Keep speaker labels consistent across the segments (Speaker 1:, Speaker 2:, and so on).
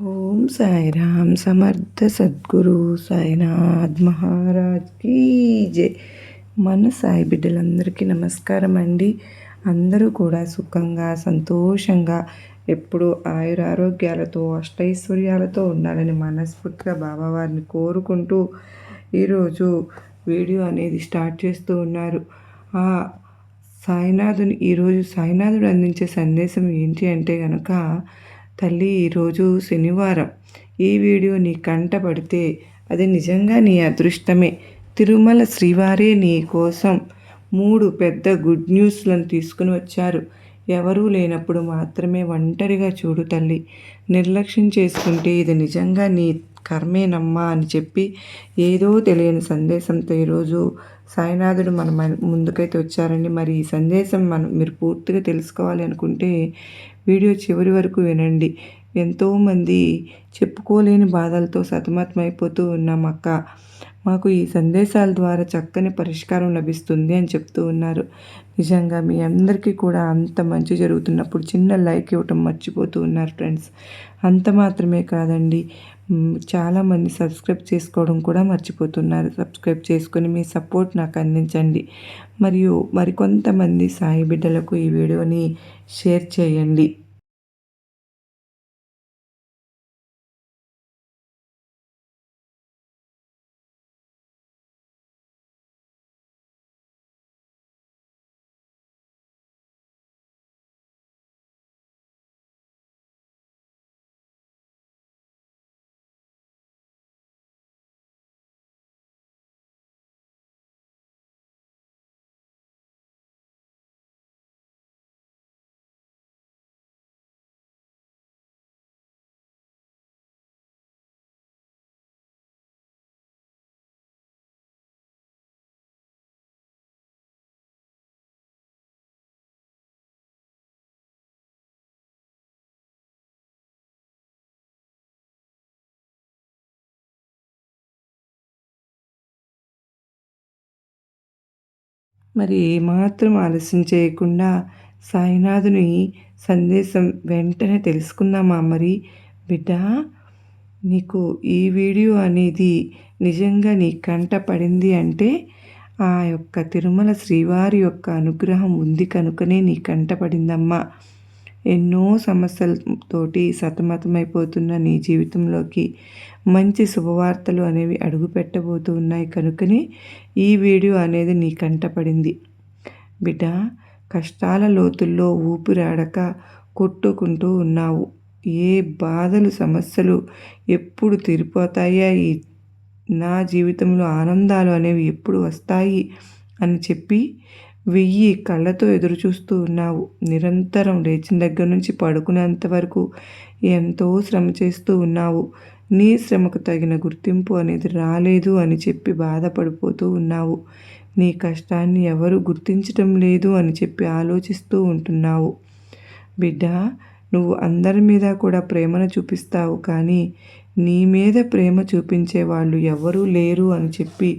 Speaker 1: ఓం సాయిరామ్ సమర్థ సద్గురు సాయినాథ్ మహారాజ్ కీ జై. మన సాయి బిడ్డలందరికీ నమస్కారం అండి. అందరూ కూడా సుఖంగా సంతోషంగా ఎప్పుడూ ఆయురారోగ్యాలతో అష్టైశ్వర్యాలతో ఉండాలని మనస్ఫూర్తిగా బాబావారిని కోరుకుంటూ ఈరోజు వీడియో అనేది స్టార్ట్ చేస్తూ ఉన్నారు. ఈరోజు సాయినాథుడు అందించే సందేశం ఏంటి అంటే కనుక, తల్లి ఈరోజు శనివారం, ఈ వీడియో నీ కంట పడితే అది నిజంగా నీ అదృష్టమే. తిరుమల శ్రీవారే నీ కోసం 3 పెద్ద గుడ్ న్యూస్లను తీసుకుని వచ్చారు. ఎవరూ లేనప్పుడు మాత్రమే ఒంటరిగా చూడు తల్లి. నిర్లక్ష్యం చేసుకుంటే ఇది నిజంగా నీ కర్మేనమ్మా అని చెప్పి ఏదో తెలియని సందేశంతో ఈరోజు సాయినాథుడు మన ముందుకైతే వచ్చారండి. మరి ఈ సందేశం మీరు పూర్తిగా తెలుసుకోవాలి అనుకుంటే వీడియో చివరి వరకు వినండి. ఎంతోమంది చెప్పుకోలేని బాధలతో సతమతమైపోతూ ఉన్నాం అక్క, మాకు ఈ సందేశాల ద్వారా చక్కని పరిష్కారం లభిస్తుంది అని చెప్తూ ఉన్నారు. నిజంగా మీ అందరికీ కూడా అంత మంచి జరుగుతున్నప్పుడు చిన్న లైక్ ఇవ్వటం మర్చిపోతూ ఉన్నారు ఫ్రెండ్స్. అంత మాత్రమే కాదండి, చాలామంది సబ్స్క్రైబ్ చేసుకోవడం కూడా మర్చిపోతున్నారు. సబ్స్క్రైబ్ చేసుకొని మీ సపోర్ట్ నాకు అందించండి. మరియు మరికొంతమంది సాయి బిడ్డలకు ఈ వీడియోని షేర్ చేయండి. మరి ఏమాత్రం ఆలస్యం చేయకుండా సాయినాథుని సందేశం వెంటనే తెలుసుకుందామా? మరి బిడ్డ, నీకు ఈ వీడియో అనేది నిజంగా నీ కంట పడింది అంటే ఆ యొక్క తిరుమల శ్రీవారి యొక్క అనుగ్రహం ఉంది కనుకనే నీ కంట పడిందమ్మా. ఎన్నో సమస్యలతోటి సతమతమైపోతున్న నీ జీవితంలోకి మంచి శుభవార్తలు అనేవి అడుగు పెట్టబోతూ ఉన్నాయి కనుకనే ఈ వీడియో అనేది నీ కంటపడింది. బిడ్డ, కష్టాల లోతుల్లో ఊపిరాడక కొట్టుకుంటూ ఉన్నావు. ఏ బాధలు సమస్యలు ఎప్పుడు తీరిపోతాయా, నా జీవితంలో ఆనందాలు అనేవి ఎప్పుడు వస్తాయి అని చెప్పి 1000 కళ్ళతో ఎదురు చూస్తూ ఉన్నావు. నిరంతరం లేచిన దగ్గర నుంచి పడుకునేంత వరకు ఎంతో శ్రమ చేస్తూ ఉన్నావు. నీ శ్రమకు తగిన గుర్తింపు అనేది రాలేదు అని చెప్పి బాధపడిపోతూ ఉన్నావు. నీ కష్టాన్ని ఎవరు గుర్తించటం లేదు అని చెప్పి ఆలోచిస్తూ ఉంటున్నావు. బిడ్డ, నువ్వు అందరి మీద కూడా ప్రేమను చూపిస్తావు, కానీ నీ మీద ప్రేమ చూపించే వాళ్ళు ఎవరూ లేరు అని చెప్పి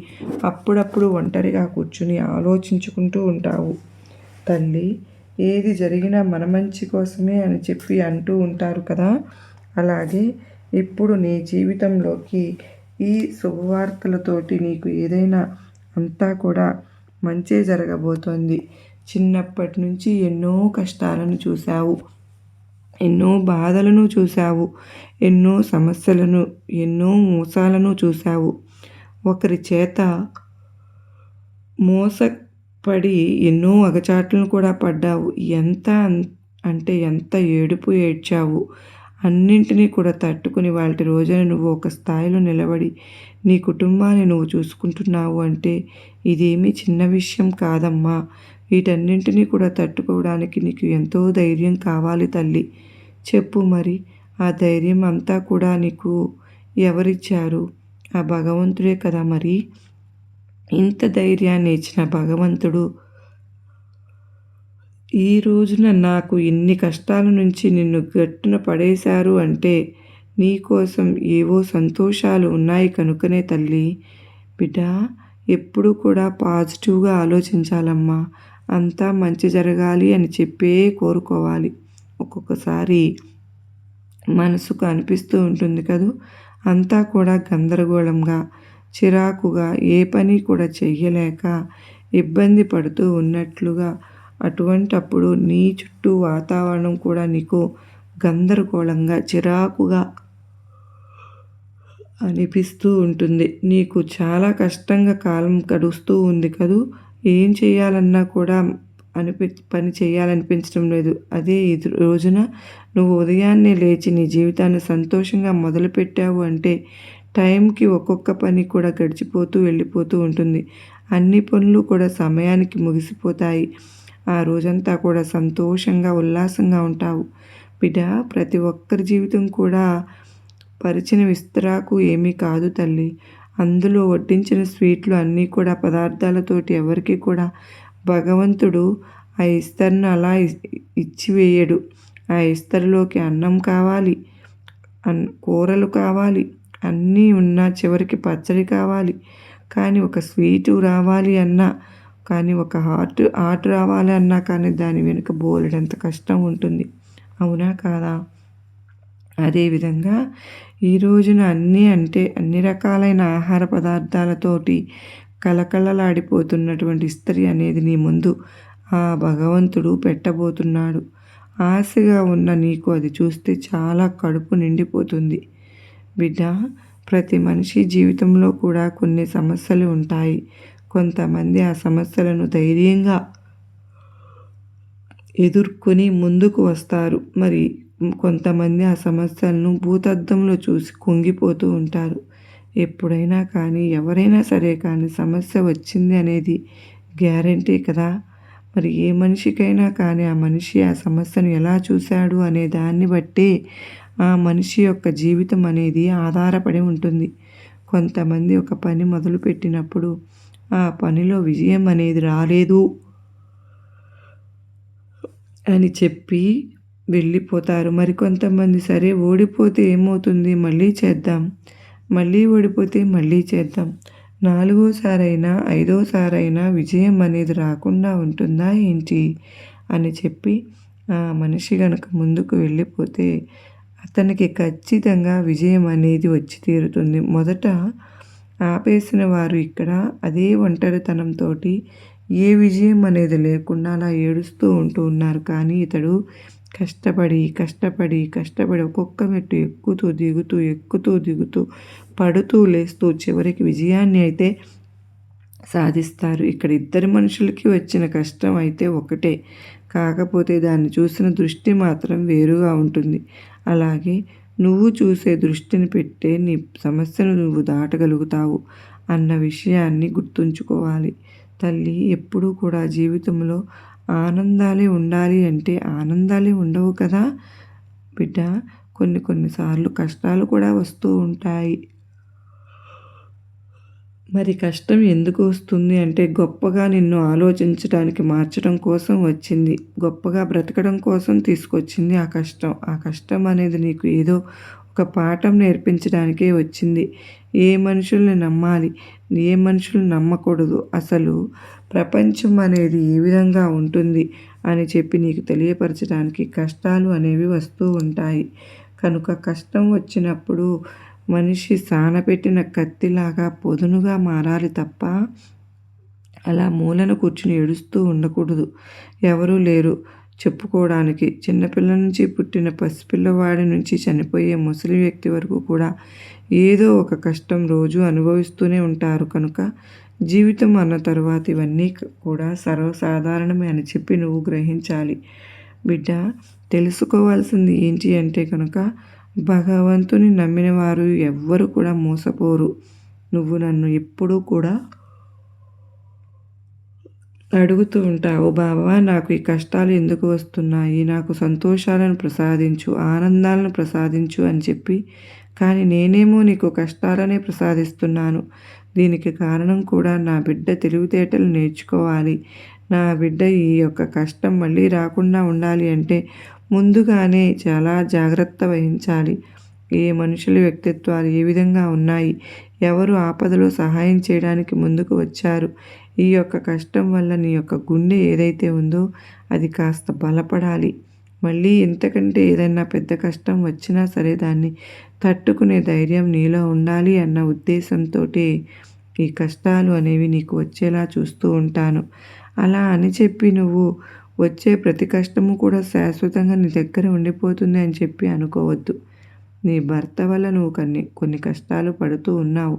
Speaker 1: అప్పుడప్పుడు ఒంటరిగా కూర్చుని ఆలోచించుకుంటూ ఉంటావు. తల్లి, ఏది జరిగినా మన మంచి కోసమే అని చెప్పి అంటూ ఉంటారు కదా. అలాగే ఇప్పుడు నీ జీవితంలోకి ఈ శుభవార్తలతోటి నీకు ఏదైనా అంతా కూడా మంచే జరగబోతోంది. చిన్నప్పటి నుంచి ఎన్నో కష్టాలను చూశావు, ఎన్నో బాధలను చూశావు, ఎన్నో సమస్యలను, ఎన్నో మోసాలను చూశావు. ఒకరి చేత మోసపడి ఎన్నో అగచాట్లను కూడా పడ్డావు. ఎంత ఏడుపు ఏడ్చావు. అన్నింటినీ కూడా తట్టుకుని వాటి రోజున నువ్వు ఒక స్థాయిలో నిలబడి నీ కుటుంబాన్ని నువ్వు చూసుకుంటున్నావు అంటే ఇదేమీ చిన్న విషయం కాదమ్మా. వీటన్నింటినీ కూడా తట్టుకోవడానికి నీకు ఎంతో ధైర్యం కావాలి తల్లి. చెప్పు మరి, ఆ ధైర్యం అంతా కూడా నీకు ఎవరిచ్చారు? ఆ భగవంతుడే కదా. మరి ఇంత ధైర్యాన్ని ఇచ్చిన భగవంతుడు ఈ రోజున నాకు ఇన్ని కష్టాల నుంచి నిన్ను గట్టున పడేశారు అంటే నీకోసం ఏవో సంతోషాలు ఉన్నాయి కనుకనే తల్లి. బిడ్డ, ఎప్పుడూ కూడా పాజిటివ్గా ఆలోచించాలమ్మా. అంతా మంచి జరగాలి అని చెప్పే కోరుకోవాలి. ఒక్కొక్కసారి మనసుకు అనిపిస్తూ ఉంటుంది కదూ! అంతా కూడా గందరగోళంగా, చిరాకుగా, ఏ పని కూడా చెయ్యలేక ఇబ్బంది పడుతూ ఉన్నట్లుగా, అటువంటప్పుడు నీ చుట్టూ వాతావరణం కూడా నీకు గందరగోళంగా, చిరాకుగా అనిపిస్తూ ఉంటుంది. నీకు చాలా కష్టంగా కాలం గడుస్తూ ఉంది కదూ! ఏం చేయాలన్నా కూడా పని చేయాలనిపించడం లేదు. అదే ఈ రోజున నువ్వు ఉదయాన్నే లేచి నీ జీవితాన్ని సంతోషంగా మొదలుపెట్టావు అంటే టైంకి ఒక్కొక్క పని కూడా గడిచిపోతూ వెళ్ళిపోతూ ఉంటుంది. అన్ని పనులు కూడా సమయానికి ముగిసిపోతాయి. ఆ రోజంతా కూడా సంతోషంగా, ఉల్లాసంగా ఉంటావు. బిడ్డ, ప్రతి ఒక్కరి జీవితం కూడా పరిచిన విస్తరాకు ఏమీ కాదు తల్లి. అందులో వడ్డించిన స్వీట్లు అన్నీ కూడా పదార్థాలతోటి ఎవరికి కూడా భగవంతుడు ఆ ఇస్తరును అలా ఇచ్చివేయడు. ఆ ఇస్తరులోకి అన్నం కావాలి, కూరలు కావాలి, అన్నీ ఉన్నా చివరికి పచ్చడి కావాలి. కానీ ఒక స్వీటు రావాలి అన్నా, కానీ ఒక హార్ట్ రావాలి అన్నా కానీ దాని వెనుక బోలెడంత కష్టం ఉంటుంది. అవునా కాదా? అదేవిధంగా ఈ రోజున అన్ని రకాలైన ఆహార పదార్థాలతోటి కళకళలాడిపోతున్నటువంటి ఇస్త్రీ అనేది నీ ముందు ఆ భగవంతుడు పెట్టబోతున్నాడు. ఆశగా ఉన్న నీకు అది చూస్తే చాలా కడుపు నిండిపోతుంది. బిడ్డ, ప్రతి మనిషి జీవితంలో కూడా కొన్ని సమస్యలు ఉంటాయి. కొంతమంది ఆ సమస్యలను ధైర్యంగా ఎదుర్కొని ముందుకు వస్తారు. మరి కొంతమంది ఆ సమస్యలను భూతద్దంలో చూసి కుంగిపోతూ ఉంటారు. ఎప్పుడైనా కానీ, ఎవరైనా సరే కానీ సమస్య వచ్చింది అనేది గ్యారంటీ కదా! మరి ఏ మనిషికైనా కానీ ఆ మనిషి ఆ సమస్యను ఎలా చూశాడు అనే దాన్ని బట్టి ఆ మనిషి యొక్క జీవితం అనేది ఆధారపడి ఉంటుంది. కొంతమంది ఒక పని మొదలుపెట్టినప్పుడు ఆ పనిలో విజయం అనేది రాలేదు అని చెప్పి వెళ్ళిపోతారు. మరికొంతమంది సరే ఓడిపోతే ఏమవుతుంది, మళ్ళీ చేద్దాం, మళ్ళీ ఓడిపోతే మళ్ళీ చేద్దాం, నాలుగోసారైనా ఐదోసారైనా విజయం అనేది రాకుండా ఉంటుందా ఏంటి అని చెప్పి ఆ మనిషి గనక ముందుకు వెళ్ళిపోతే అతనికి ఖచ్చితంగా విజయం అనేది వచ్చి తీరుతుంది. మొదట ఆపేసిన వారు ఇక్కడ అదే ఒంటరితనంతో ఏ విజయం అనేది లేకుండా అలా ఏడుస్తూ ఉంటూ ఉన్నారు. కానీ ఇతడు కష్టపడి ఒక్కొక్క మెట్టు ఎక్కుతూ దిగుతూ పడుతూ లేస్తూ చివరికి విజయాన్ని అయితే సాధిస్తారు. ఇక్కడ ఇద్దరు మనుషులకి వచ్చిన కష్టం అయితే ఒకటే, కాకపోతే దాన్ని చూసిన దృష్టి మాత్రం వేరుగా ఉంటుంది. అలాగే నువ్వు చూసే దృష్టిని పెట్టే నీ సమస్యను నువ్వు దాటగలుగుతావు అన్న విషయాన్ని గుర్తుంచుకోవాలి. తల్లి, ఎప్పుడూ కూడా జీవితంలో ఆనందాలే ఉండాలి అంటే ఆనందాలే ఉండవు కదా బిడ్డ. కొన్నిసార్లు కష్టాలు కూడా వస్తూ ఉంటాయి. మరి కష్టం ఎందుకు వస్తుంది అంటే గొప్పగా నిన్ను ఆలోచించడానికి మార్చడం కోసం వచ్చింది. గొప్పగా బ్రతకడం కోసం తీసుకొచ్చింది ఆ కష్టం. ఆ కష్టం అనేది నీకు ఏదో ఒక పాఠం నేర్పించడానికే వచ్చింది. ఏ మనుషుల్ని నమ్మాలి, ఏ మనుషుల్ని నమ్మకూడదు, అసలు ప్రపంచం అనేది ఏ విధంగా ఉంటుంది అని చెప్పి నీకు తెలియపరచడానికి కష్టాలు అనేవి వస్తూ ఉంటాయి. కనుక కష్టం వచ్చినప్పుడు మనిషి సానపెట్టిన కత్తిలాగా పొదునుగా మారాలి తప్ప అలా మూలన కూర్చుని ఏడుస్తూ ఉండకూడదు. ఎవరూ లేరు చెప్పుకోవడానికి. చిన్నపిల్ల నుంచి పుట్టిన పసిపిల్లవాడి నుంచి చనిపోయే ముసలి వ్యక్తి వరకు కూడా ఏదో ఒక కష్టం రోజు అనుభవిస్తూనే ఉంటారు. కనుక జీవితం అన్న తర్వాత ఇవన్నీ కూడా సర్వసాధారణమే అని చెప్పి నువ్వు గ్రహించాలి. బిడ్డ, తెలుసుకోవాల్సింది ఏంటి అంటే కనుక భగవంతుని నమ్మిన వారు ఎవ్వరు కూడా మోసపోరు. నువ్వు నన్ను ఎప్పుడూ కూడా అడుగుతూ ఉంటావు, బాబా నాకు ఈ కష్టాలు ఎందుకు వస్తున్నాయి, నాకు సంతోషాలను ప్రసాదించు, ఆనందాలను ప్రసాదించు అని చెప్పి. కానీ నేనేమో నీకు కష్టాలనే ప్రసాదిస్తున్నాను. దీనికి కారణం కూడా నా బిడ్డ తెలివితేటలు నేర్చుకోవాలి. నా బిడ్డ ఈ యొక్క కష్టం మళ్ళీ రాకుండా ఉండాలి అంటే ముందుగానే చాలా జాగ్రత్త వహించాలి. ఏ మనుషుల వ్యక్తిత్వాలు ఏ విధంగా ఉన్నాయి, ఎవరు ఆపదలో సహాయం చేయడానికి ముందుకు వచ్చారు, ఈ యొక్క కష్టం వల్ల నీ యొక్క గుండె ఏదైతే ఉందో అది కాస్త బలపడాలి. మళ్ళీ ఇంతకంటే ఏదైనా పెద్ద కష్టం వచ్చినా సరే దాన్ని తట్టుకునే ధైర్యం నీలో ఉండాలి అన్న ఉద్దేశంతోటే ఈ కష్టాలు అనేవి నీకు వచ్చేలా చూస్తూ ఉంటాను. అలా అని చెప్పి నువ్వు వచ్చే ప్రతి కష్టము కూడా శాశ్వతంగా నీ దగ్గర ఉండిపోతుంది అని చెప్పి అనుకోవద్దు. నీ భర్త వల్ల నువ్వు కొన్ని కష్టాలు పడుతూ ఉన్నావు.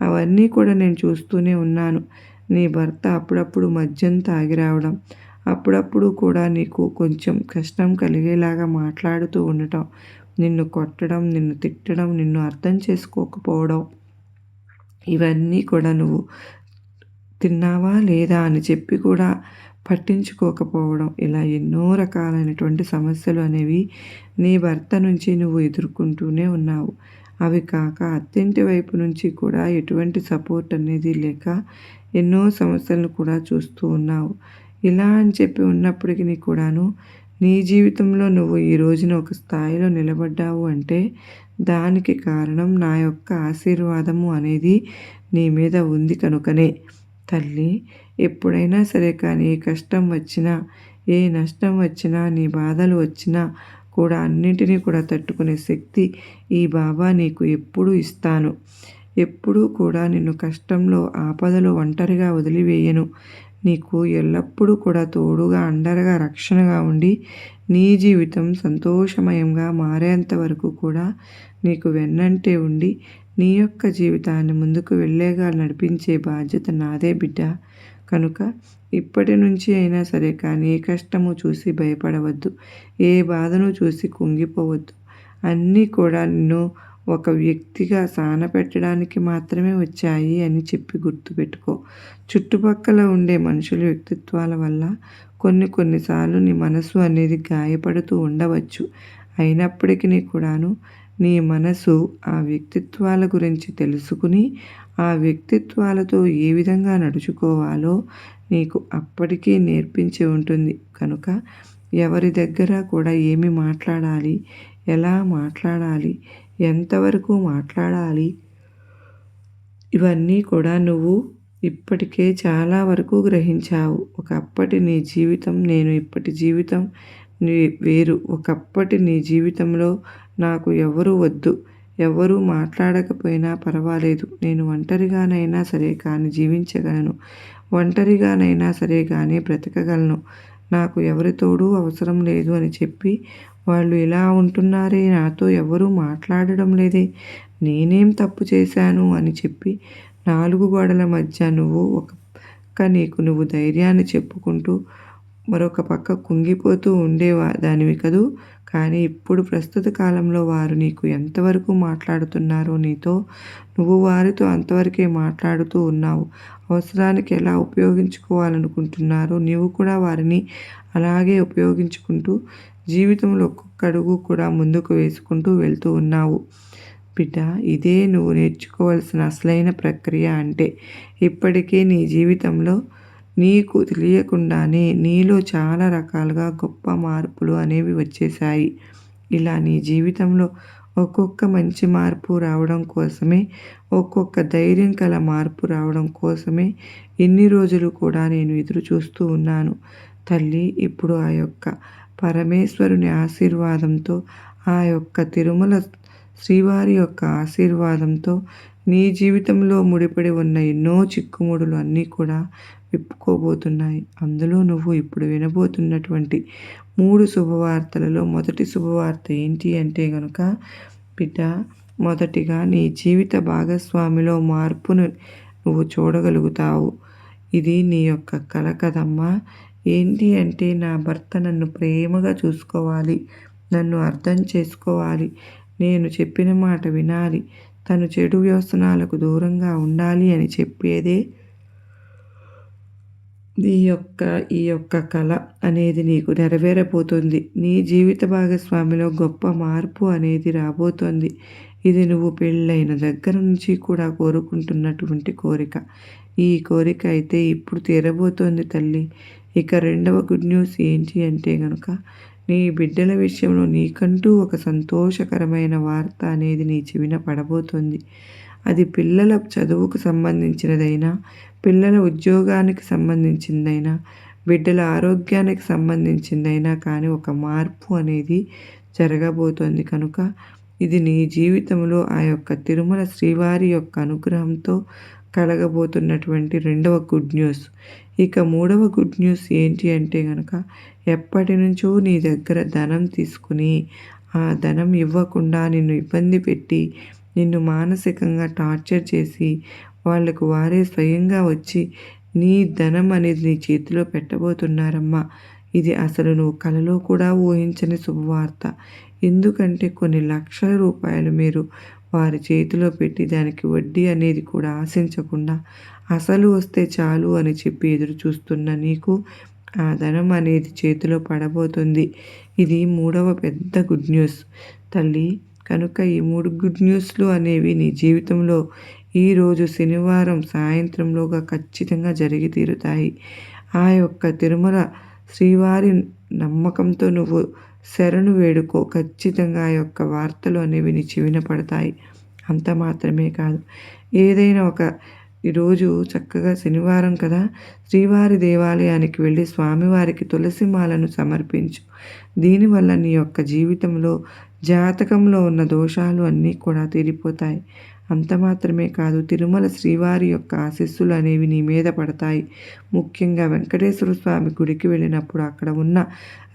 Speaker 1: అవన్నీ కూడా నేను చూస్తూనే ఉన్నాను. నీ భర్త అప్పుడప్పుడు మద్యం తాగి రావడం, అప్పుడప్పుడు కూడా నీకు కొంచెం కష్టం కలిగేలాగా మాట్లాడుతూ ఉండటం, నిన్ను కొట్టడం, నిన్ను తిట్టడం, నిన్ను అర్థం చేసుకోకపోవడం, ఇవన్నీ కూడా నువ్వు తిన్నావా లేదా అని చెప్పి కూడా పట్టించుకోకపోవడం, ఇలా ఎన్నో రకాలైనటువంటి సమస్యలు అనేవి నీ భర్త నుంచి నువ్వు ఎదుర్కొంటూనే ఉన్నావు. అవి కాక అత్తింటి వైపు నుంచి కూడా ఎటువంటి సపోర్ట్ అనేది లేక ఎన్నో సమస్యలను కూడా చూస్తూ ఉన్నావు. ఇలా అని చెప్పి ఉన్నప్పటికీ కూడాను నీ జీవితంలో నువ్వు ఈ రోజున ఒక స్థాయిలో నిలబడ్డావు అంటే దానికి కారణం నా యొక్క ఆశీర్వాదము అనేది నీ మీద ఉంది కనుకనే. తల్లి, ఎప్పుడైనా సరే కానీ ఏ కష్టం వచ్చినా, ఏ నష్టం వచ్చినా, నీ బాధలు వచ్చినా కూడా అన్నింటినీ కూడా తట్టుకునే శక్తి ఈ బాబా నీకు ఎప్పుడూ ఇస్తాను. ఎప్పుడూ కూడా నిన్ను కష్టంలో, ఆపదలో ఒంటరిగా వదిలివేయను. నీకు ఎల్లప్పుడూ కూడా తోడుగా, అండగా, రక్షణగా ఉండి నీ జీవితం సంతోషమయంగా మారేంత వరకు కూడా నీకు వెన్నంటే ఉండి నీ యొక్క జీవితాన్ని ముందుకు వెళ్ళేగా నడిపించే బాధ్యత నాదే బిడ్డ. కనుక ఇప్పటి నుంచి అయినా సరే కానీ ఏ కష్టము చూసి భయపడవద్దు. ఏ బాధను చూసి కుంగిపోవద్దు. అన్నీ కూడా నిన్ను ఒక వ్యక్తిగా సానపెట్టడానికి మాత్రమే వచ్చాయి అని చెప్పి గుర్తుపెట్టుకో. చుట్టుపక్కల ఉండే మనుషుల వ్యక్తిత్వాల వల్ల కొన్నిసార్లు నీ మనసు అనేది గాయపడుతూ ఉండవచ్చు. అయినప్పటికీ కూడాను నీ మనసు ఆ వ్యక్తిత్వాల గురించి తెలుసుకుని ఆ వ్యక్తిత్వాలతో ఏ విధంగా నడుచుకోవాలో నీకు అప్పటికే నేర్పించి ఉంటుంది. కనుక ఎవరి దగ్గర కూడా ఏమి మాట్లాడాలి, ఎలా మాట్లాడాలి, ఎంతవరకు మాట్లాడాలి, ఇవన్నీ కూడా నువ్వు ఇప్పటికే చాలా వరకు గ్రహించావు. ఒకప్పటి నీ జీవితం, నేను ఇప్పటి జీవితం వేరు. ఒకప్పటి నీ జీవితంలో నాకు ఎవరు వద్దు, ఎవరు మాట్లాడకపోయినా పర్వాలేదు, నేను ఒంటరిగానైనా సరే కానీ జీవించగలను, ఒంటరిగానైనా సరే కానీ బ్రతకగలను, నాకు ఎవరి తోడు అవసరం లేదు అని చెప్పి వాళ్ళు ఇలా ఉంటున్నారే, నాతో ఎవరూ మాట్లాడడం లేదే, నేనేం తప్పు చేశాను అని చెప్పి 4 గోడల మధ్య నువ్వు ఒక పక్క నీకు నువ్వు ధైర్యాన్ని చెప్పుకుంటూ మరొక పక్క కుంగిపోతూ దానివి కదూ. కానీ ఇప్పుడు ప్రస్తుత కాలంలో వారు నీకు ఎంతవరకు మాట్లాడుతున్నారో నీతో, నువ్వు వారితో అంతవరకే మాట్లాడుతూ ఉన్నావు. అవసరానికి ఎలా ఉపయోగించుకోవాలనుకుంటున్నారో నీవు కూడా వారిని అలాగే ఉపయోగించుకుంటూ జీవితంలో ఒక్కొక్క అడుగు కూడా ముందుకు వేసుకుంటూ వెళ్తూ ఉన్నావు. బిడ్డ, ఇదే నువ్వు నేర్చుకోవాల్సిన అసలైన ప్రక్రియ అంటే. ఇప్పటికే నీ జీవితంలో నీకు తెలియకుండానే నీలో చాలా రకాలుగా గొప్ప మార్పులు అనేవి వచ్చేసాయి. ఇలా నీ జీవితంలో ఒక్కొక్క మంచి మార్పు రావడం కోసమే, ఒక్కొక్క ధైర్యం కల మార్పు రావడం కోసమే ఇన్ని రోజులు కూడా నేను ఎదురు చూస్తూ ఉన్నాను. తల్లి, ఇప్పుడు ఆ యొక్క పరమేశ్వరుని ఆశీర్వాదంతో, ఆ యొక్క తిరుమల శ్రీవారి యొక్క ఆశీర్వాదంతో నీ జీవితంలో ముడిపడి ఉన్న ఎన్నో చిక్కుముడులు అన్నీ కూడా విప్పుకోబోతున్నాయి. అందులో నువ్వు ఇప్పుడు వినబోతున్నటువంటి 3 శుభవార్తలలో మొదటి శుభవార్త ఏంటి అంటే గనుక, బిడ్డ, మొదటిగా నీ జీవిత భాగస్వామిలో మార్పును నువ్వు చూడగలుగుతావు. ఇది నీ యొక్క కల కదమ్మా. ఏంటి అంటే, నా భర్త నన్ను ప్రేమగా చూసుకోవాలి, నన్ను అర్థం చేసుకోవాలి, నేను చెప్పిన మాట వినాలి, తను చెడు వ్యసనాలకు దూరంగా ఉండాలి అని చెప్పేదే ఈ యొక్క కళ అనేది నీకు నెరవేరబోతుంది. నీ జీవిత భాగస్వామిలో గొప్ప మార్పు అనేది రాబోతోంది. ఇది నువ్వు పెళ్ళైన దగ్గర నుంచి కూడా కోరుకుంటున్నటువంటి కోరిక. ఈ కోరిక అయితే ఇప్పుడు తీరబోతోంది తల్లి. ఇక రెండవ గుడ్ న్యూస్ ఏంటి అంటే గనుక, నీ బిడ్డల విషయంలో నీకంటూ ఒక సంతోషకరమైన వార్త అనేది నీ చెవిన పడబోతోంది. అది పిల్లల చదువుకు సంబంధించినదైనా, పిల్లల ఉద్యోగానికి సంబంధించిందైనా, బిడ్డల ఆరోగ్యానికి సంబంధించిందైనా కానీ ఒక మార్పు అనేది జరగబోతోంది కనుక ఇది నీ జీవితంలో ఆ యొక్క తిరుమల శ్రీవారి యొక్క అనుగ్రహంతో కలగబోతున్నటువంటి రెండవ గుడ్ న్యూస్. ఇక మూడవ గుడ్ న్యూస్ ఏంటి అంటే గనక ఎప్పటినుంచో నీ దగ్గర ధనం తీసుకుని ఆ ధనం ఇవ్వకుండా నిన్ను ఇబ్బంది పెట్టి నిన్ను మానసికంగా టార్చర్ చేసి వాళ్ళకు వారే స్వయంగా వచ్చి నీ ధనం అనేది నీ చేతిలో పెట్టబోతున్నారమ్మా. ఇది అసలు నువ్వు కలలో కూడా ఊహించని శుభవార్త. ఎందుకంటే కొన్ని లక్షల రూపాయలు మీరు వారి చేతిలో పెట్టి దానికి వడ్డీ అనేది కూడా ఆశించకుండా అసలు వస్తే చాలు అని చెప్పి ఎదురు చూస్తున్న నీకు ఆ ధనం అనేది చేతిలో పడబోతుంది. ఇది మూడవ పెద్ద గుడ్ న్యూస్ తల్లి. కనుక ఈ 3 గుడ్ న్యూస్లు అనేవి నీ జీవితంలో ఈరోజు శనివారం సాయంత్రంలోగా ఖచ్చితంగా జరిగి తీరుతాయి. ఆ యొక్క తిరుమల శ్రీవారి నమ్మకంతో నువ్వు శరణు వేడుకో. ఖచ్చితంగా ఆ యొక్క వార్తలు అనేవి నీ చెవిన పడతాయి. అంత మాత్రమే కాదు, ఏదైనా ఒక ఈరోజు చక్కగా శనివారం కదా, శ్రీవారి దేవాలయానికి వెళ్ళి స్వామివారికి తులసి మాలను సమర్పించు. దీనివల్ల నీ యొక్క జీవితంలో జాతకంలో ఉన్న దోషాలు అన్నీ కూడా తీరిపోతాయి. అంత మాత్రమే కాదు, తిరుమల శ్రీవారి యొక్క ఆశీస్సులు అనేవి నీ మీద పడతాయి. ముఖ్యంగా వెంకటేశ్వర స్వామి గుడికి వెళ్ళినప్పుడు అక్కడ ఉన్న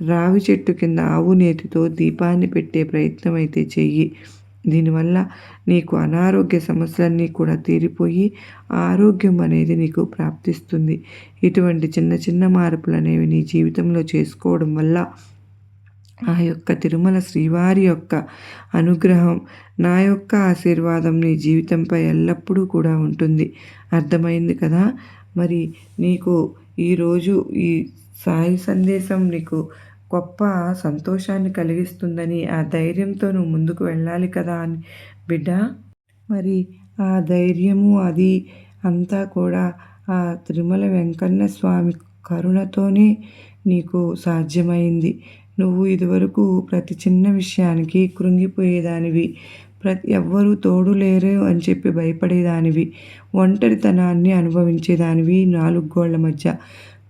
Speaker 1: రావి చెట్టు కింద ఆవు నేతితో దీపాన్ని పెట్టే ప్రయత్నం అయితే చెయ్యి. దీనివల్ల నీకు అనారోగ్య సమస్యలన్నీ కూడా తీరిపోయి ఆరోగ్యం అనేది నీకు ప్రాప్తిస్తుంది. ఇటువంటి చిన్న చిన్న మార్పులు అనేవి నీ జీవితంలో చేసుకోవడం వల్ల ఆ యొక్క తిరుమల శ్రీవారి యొక్క అనుగ్రహం, నా యొక్క ఆశీర్వాదం నీ జీవితంపై ఎల్లప్పుడూ కూడా ఉంటుంది. అర్థమైంది కదా. మరి నీకు ఈరోజు ఈ సాయి సందేశం నీకు గొప్ప సంతోషాన్ని కలిగిస్తుందని ఆ ధైర్యంతో నువ్వు ముందుకు వెళ్ళాలి కదా అని బిడ్డ. మరి ఆ ధైర్యము అది అంతా కూడా ఆ తిరుమల వెంకన్న స్వామి కరుణతోనే నీకు సాధ్యమైంది. నువ్వు ఇదివరకు ప్రతి చిన్న విషయానికి కృంగిపోయేదానివి, ఎవ్వరూ తోడు లేరు అని చెప్పి భయపడేదానివి, ఒంటరితనాన్ని అనుభవించేదానివి, 4 గోళ్ల మధ్య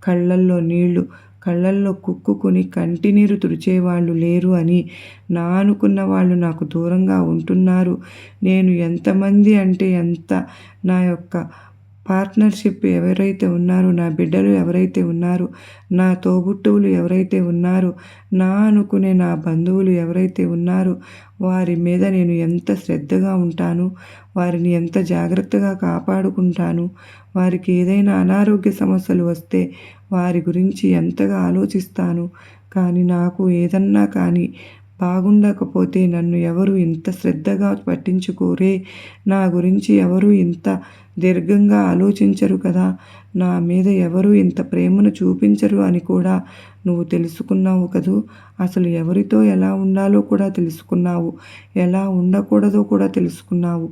Speaker 1: కళ్ళల్లో నీళ్లు, కళ్ళల్లో కుక్కుని కంటినీరు తుడిచేవాళ్ళు లేరు అని నా అనుకున్న వాళ్ళు నాకు దూరంగా ఉంటున్నారు. నేను ఎంతమంది అంటే ఎంత, నా యొక్క పార్ట్నర్షిప్ ఎవరైతే ఉన్నారో, నా బిడ్డలు ఎవరైతే ఉన్నారో, నా తోబుట్టువులు ఎవరైతే ఉన్నారో, నా అనుకునే నా బంధువులు ఎవరైతే ఉన్నారో వారి మీద నేను ఎంత శ్రద్ధగా ఉంటాను, వారిని ఎంత జాగ్రత్తగా కాపాడుకుంటాను, వారికి ఏదైనా అనారోగ్య సమస్యలు వస్తే వారి గురించి ఎంతగా ఆలోచిస్తాను. కానీ నాకు ఏదన్నా కానీ బాగుండకపోతే నన్ను ఎవరు ఇంత శ్రద్ధగా పట్టించుకోరే, నా గురించి ఎవరు ఇంత దీర్ఘంగా ఆలోచించరు కదా, నా మీద ఎవరు ఇంత ప్రేమను చూపించరు అని కూడా నువ్వు తెలుసుకున్నావు కదూ. అసలు ఎవరితో ఎలా ఉండాలో కూడా తెలుసుకున్నావు, ఎలా ఉండకూడదో కూడా తెలుసుకున్నావు,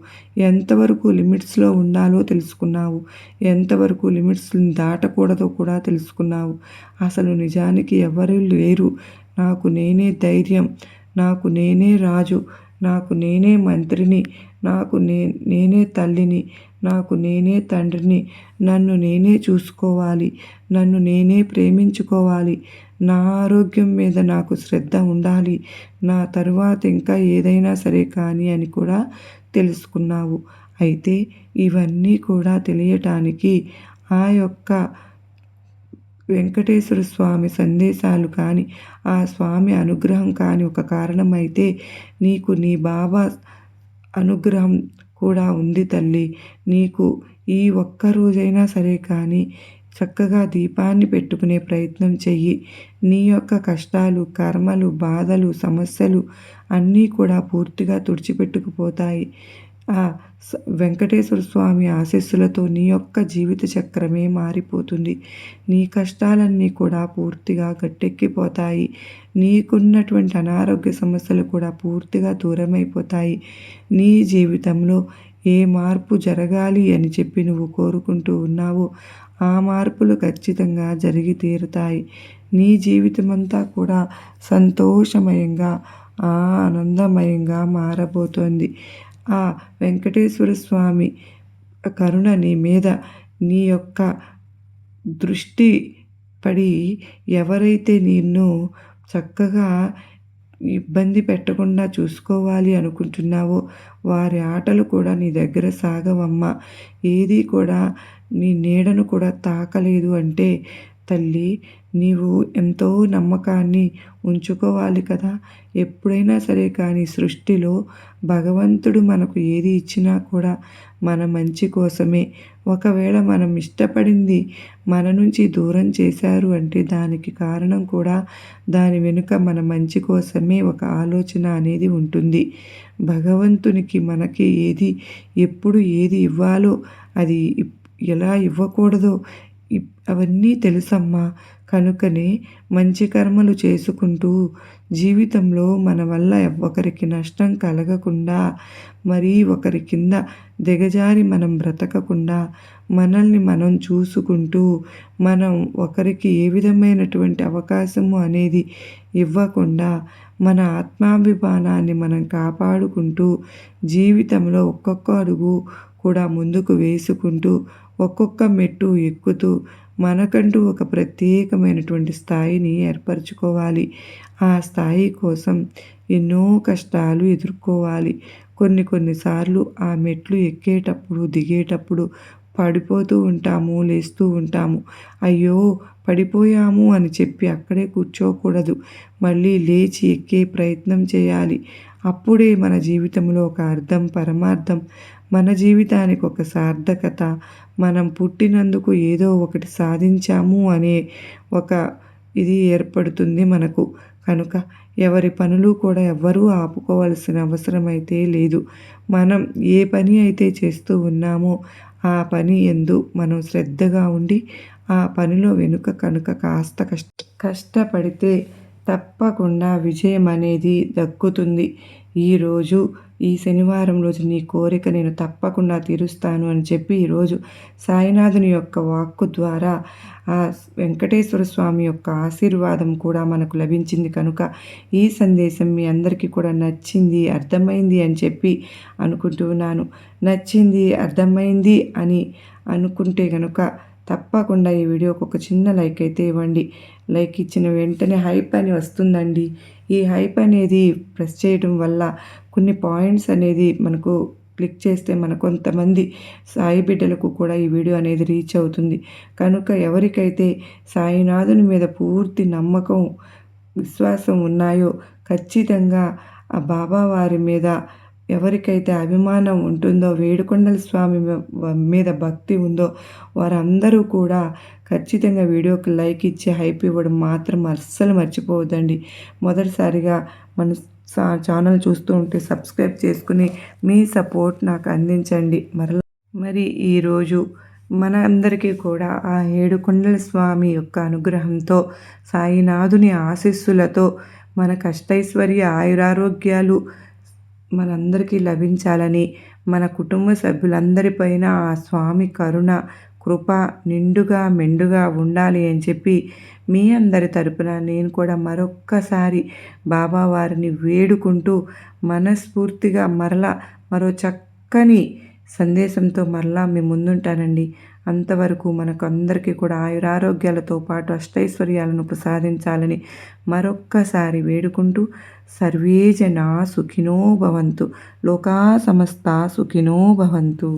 Speaker 1: ఎంతవరకు లిమిట్స్లో ఉండాలో తెలుసుకున్నావు, ఎంతవరకు లిమిట్స్ని దాటకూడదో కూడా తెలుసుకున్నావు. అసలు నిజానికి ఎవరు లేరు, నాకు నేనే ధైర్యం, నాకు నేనే రాజు, నాకు నేనే మంత్రిని, నాకు నేనే తల్లిని, నాకు నేనే తండ్రిని, నన్ను నేనే చూసుకోవాలి, నన్ను నేనే ప్రేమించుకోవాలి, నా ఆరోగ్యం మీద నాకు శ్రద్ధ ఉండాలి, నా తరువాత ఇంకా ఏదైనా సరే కానీ అని కూడా తెలుసుకున్నావు. అయితే ఇవన్నీ కూడా తెలియటానికి ఆ యొక్క వెంకటేశ్వర స్వామి సందేశాలు కానీ, ఆ స్వామి అనుగ్రహం కానీ ఒక కారణమైతే నీకు నీ బాబా అనుగ్రహం కూడా ఉంది తల్లి. నీకు ఈ ఒక్క రోజైనా సరే కానీ చక్కగా దీపాన్ని పెట్టుకునే ప్రయత్నం చెయ్యి. నీ యొక్క కష్టాలు, కర్మలు, బాధలు, సమస్యలు అన్నీ కూడా పూర్తిగా తుడిచిపెట్టుకుపోతాయి. ఆ వెంకటేశ్వర స్వామి ఆశీస్సులతో నీ యొక్క జీవిత చక్రమే మారిపోతుంది. నీ కష్టాలన్నీ కూడా పూర్తిగా గట్టెక్కిపోతాయి. నీకున్నటువంటి అనారోగ్య సమస్యలు కూడా పూర్తిగా దూరమైపోతాయి. నీ జీవితంలో ఏ మార్పు జరగాలి అని చెప్పి నువ్వు కోరుకుంటూ ఉన్నావో ఆ మార్పులు ఖచ్చితంగా జరిగి తీరుతాయి. నీ జీవితమంతా కూడా సంతోషమయంగా, ఆనందమయంగా మారబోతోంది. ఆ వెంకటేశ్వర స్వామి కరుణ నీ మీద, నీ యొక్క దృష్టి పడి ఎవరైతే నిన్ను చక్కగా ఇబ్బంది పెట్టకుండా చూసుకోవాలి అనుకుంటున్నావో వారి ఆటలు కూడా నీ దగ్గర సాగవమ్మా. ఏది కూడా నీ నీడను కూడా తాకలేదు అంటే తల్లి నీవు ఎంతో నమ్మకాన్ని ఉంచుకోవాలి కదా. ఎప్పుడైనా సరే కానీ సృష్టిలో భగవంతుడు మనకు ఏది ఇచ్చినా కూడా మన మంచి కోసమే. ఒకవేళ మనం ఇష్టపడింది మన నుంచి దూరం చేశారు అంటే దానికి కారణం కూడా దాని వెనుక మన మంచి కోసమే ఒక ఆలోచన అనేది ఉంటుంది. భగవంతునికి మనకి ఎప్పుడు ఏది ఇవ్వాలో అది ఎలా ఇవ్వకూడదో అవన్నీ తెలుసమ్మా. కనుకనే మంచి కర్మలు చేసుకుంటూ జీవితంలో మన వల్ల ఒకరికి నష్టం కలగకుండా మరీ ఒకరి కింద దిగజారి మనం బ్రతకకుండా మనల్ని మనం చూసుకుంటూ మనం ఒకరికి ఏ విధమైనటువంటి అవకాశము అనేది ఇవ్వకుండా మన ఆత్మాభిమానాన్ని మనం కాపాడుకుంటూ జీవితంలో ఒక్కొక్క అడుగు కూడా ముందుకు వేసుకుంటూ ఒక్కొక్క మెట్టు ఎక్కుతూ మనకంటూ ఒక ప్రత్యేకమైనటువంటి స్థాయిని ఏర్పరచుకోవాలి. ఆ స్థాయి కోసం ఎన్నో కష్టాలు ఎదుర్కోవాలి. కొన్నిసార్లు ఆ మెట్లు ఎక్కేటప్పుడు దిగేటప్పుడు పడిపోతూ ఉంటాము, లేస్తూ ఉంటాము. అయ్యో పడిపోయాము అని చెప్పి అక్కడే కూర్చోకూడదు. మళ్ళీ లేచి ఎక్కే ప్రయత్నం చేయాలి. అప్పుడే మన జీవితంలో ఒక అర్థం, పరమార్థం, మన జీవితానికి ఒక సార్థకత, మనం పుట్టినందుకు ఏదో ఒకటి సాధించాము అనే ఒక ఇది ఏర్పడుతుంది మనకు. కనుక ఎవరి పనులు కూడా ఎవ్వరూ ఆపుకోవాల్సిన అవసరం అయితే లేదు. మనం ఏ పని అయితే చేస్తూ ఉన్నామో ఆ పని యందు మనం శ్రద్ధగా ఉండి ఆ పనిలో వెనుక కనుక కాస్త కష్టపడితే తప్పకుండా విజయం అనేది దక్కుతుంది. ఈరోజు ఈ శనివారం రోజు నీ కోరిక నేను తప్పకుండా తీరుస్తాను అని చెప్పి ఈరోజు సాయినాథుని యొక్క వాక్కు ద్వారా ఆ వెంకటేశ్వర స్వామి యొక్క ఆశీర్వాదం కూడా మనకు లభించింది. కనుక ఈ సందేశం మీ అందరికీ కూడా నచ్చింది, అర్థమైంది అని చెప్పి అనుకుంటున్నాను. నచ్చింది, అర్థమైంది అని అనుకుంటే కనుక తప్పకుండా ఈ వీడియోకి ఒక చిన్న లైక్ అయితే ఇవ్వండి. లైక్ ఇచ్చిన వెంటనే హైప్ అని వస్తుందండి. ఈ హైప్ అనేది ప్రెస్ చేయడం వల్ల కొన్ని పాయింట్స్ అనేది మనకు క్లిక్ చేస్తే మన కొంతమంది సాయి బిడ్డలకు కూడా ఈ వీడియో అనేది రీచ్ అవుతుంది. కనుక ఎవరికైతే సాయినాథుని మీద పూర్తి నమ్మకం, విశ్వాసం ఉన్నాయో ఖచ్చితంగా ఆ బాబా వారి మీద ఎవరికైతే అభిమానం ఉంటుందో, వేడుకొండల స్వామి మీద భక్తి ఉందో వారందరూ కూడా ఖచ్చితంగా వీడియోకి లైక్ ఇచ్చి హైప్ ఇవ్వడం మాత్రం అస్సలు మర్చిపోవద్దండి. మొదటిసారిగా మన ఛానల్ చూస్తూ ఉంటే సబ్స్క్రైబ్ చేసుకుని మీ సపోర్ట్ నాకు అందించండి. మరి ఈరోజు మన అందరికీ కూడా ఆ ఏడుకొండల స్వామి యొక్క అనుగ్రహంతో, సాయినాథుని ఆశీస్సులతో మన కష్టైశ్వర్య ఆయురారోగ్యాలు మనందరికీ లభించాలని, మన కుటుంబ సభ్యులందరిపైన ఆ స్వామి కరుణ, కృప నిండుగా మెండుగా ఉండాలి అని చెప్పి మీ అందరి తరపున నేను కూడా మరొక్కసారి బాబావారిని వేడుకుంటూ మనస్ఫూర్తిగా మరో చక్కని సందేశంతో మరలా మీ ముందుంటానండి. అంతవరకు మనకు అందరికీ కూడా ఆయురారోగ్యాలతో పాటు అష్టైశ్వర్యాలను ప్రసాదించాలని మరొక్కసారి వేడుకుంటూ సర్వే జనా సుఖినో భవంతు, లోకా సమస్తా సుఖినో భవంతు.